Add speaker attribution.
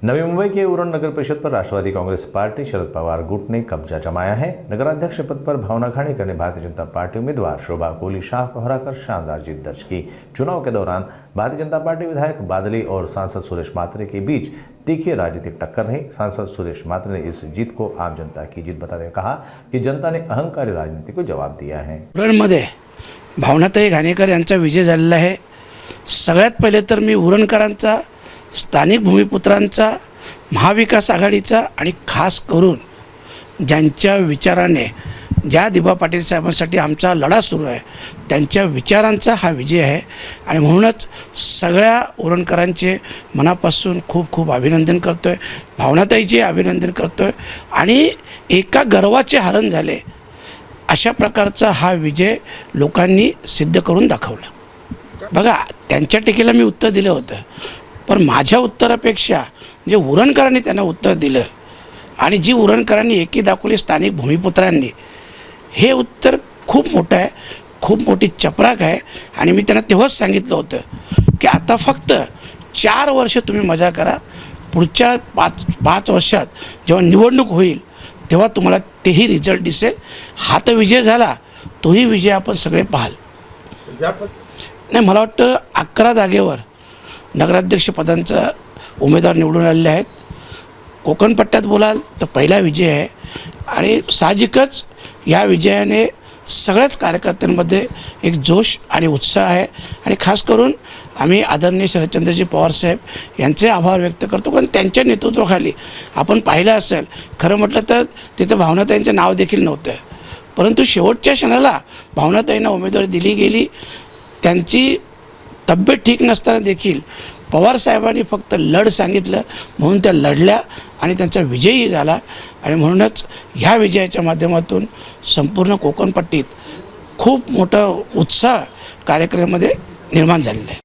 Speaker 1: नवी मुंबई के उरण नगर परिषद पर राष्ट्रवादी कांग्रेस पार्टी शरद पवार गुट ने कब्जा जमाया है। नगराध्यक्ष पद पर भावना खाणेकर ने भारतीय जनता पार्टी उम्मीदवार शोभा कोली शाह को हराकर शानदार जीत दर्ज की। चुनाव के दौरान भारतीय जनता पार्टी विधायक बादली और सांसद सुरेश मात्रे के बीच तीखी राजनीतिक टक्कर रही। सांसद सुरेश मात्रे ने इस जीत को आम जनता की जीत बताते हुए कहा कि जनता ने अहंकारी राजनीति को जवाब दिया है।
Speaker 2: उरणमध्ये भावनाताई घाणेकर यांचा विजय झालेला आहे। सगळ्यात पहिले तर मी उरणकरांचा, स्थानिक भूमिपुत्रांचा, महाविकास आघाडीचा आणि खास करून ज्यांच्या विचाराने ज्या दिबा पाटील साहेबांसाठी आमचा लढा सुरू आहे त्यांच्या विचारांचा हा विजय आहे आणि म्हणूनच सगळ्या उरणकरांचे मनापासून खूप खूप अभिनंदन करतोय। भावनाताईचे अभिनंदन करतोय आणि एका गर्वाचे हरण झाले अशा प्रकारचा हा विजय लोकांनी सिद्ध करून दाखवला। बघा, त्यांच्या टीकेला मी उत्तर दिलं होतं, पण माझ्या उत्तरापेक्षा जे उरणकरांनी त्यांना उत्तर दिलं आणि जी उरणकरांनी एकी दाखवली स्थानिक भूमिपुत्रांनी, हे उत्तर खूप मोठं आहे, खूप मोठी चपराक आहे। आणि मी त्यांना तेव्हाच सांगितलं होतं की आता फक्त 4 वर्ष तुम्ही मजा करा, पुढच्या 5 वर्षात जेव्हा निवडणूक होईल तेव्हा तुम्हाला तेही रिझल्ट दिसेल। हा तर विजय झाला, तोही विजय आपण सगळे पाहाल। नाही, मला वाटतं 11 जागेवर नगराध्यक्ष पदांचा उमेदवार निवडून आलेले आहेत। कोकण पट्ट्यात बोलाल तर पहिला विजय आहे आणि साहजिकच या विजयाने सगळ्याच कार्यकर्त्यांमध्ये एक जोश आणि उत्साह आहे आणि खास करून आम्ही आदरणीय शरदचंद्रजी पवार साहेब यांचे आभार व्यक्त करतो, कारण त्यांच्या नेतृत्वाखाली आपण पाहिलं असेल, खरं म्हटलं तर तिथं भावनाताईंचं नाव देखील नव्हतं, परंतु शेवटच्या क्षणाला भावनाताईंना उमेदवारी दिली गेली। त्यांची तब्येत ठीक नसताना देखील पवार साहेबांनी फक्त लढ सांगितलं म्हणून त्या लढल्या आणि त्यांचा विजयही झाला आणि म्हणूनच ह्या विजयाच्या माध्यमातून संपूर्ण कोकणपट्टीत खूप मोठा उत्साह कार्यक्रमामध्ये निर्माण झालेला आहे।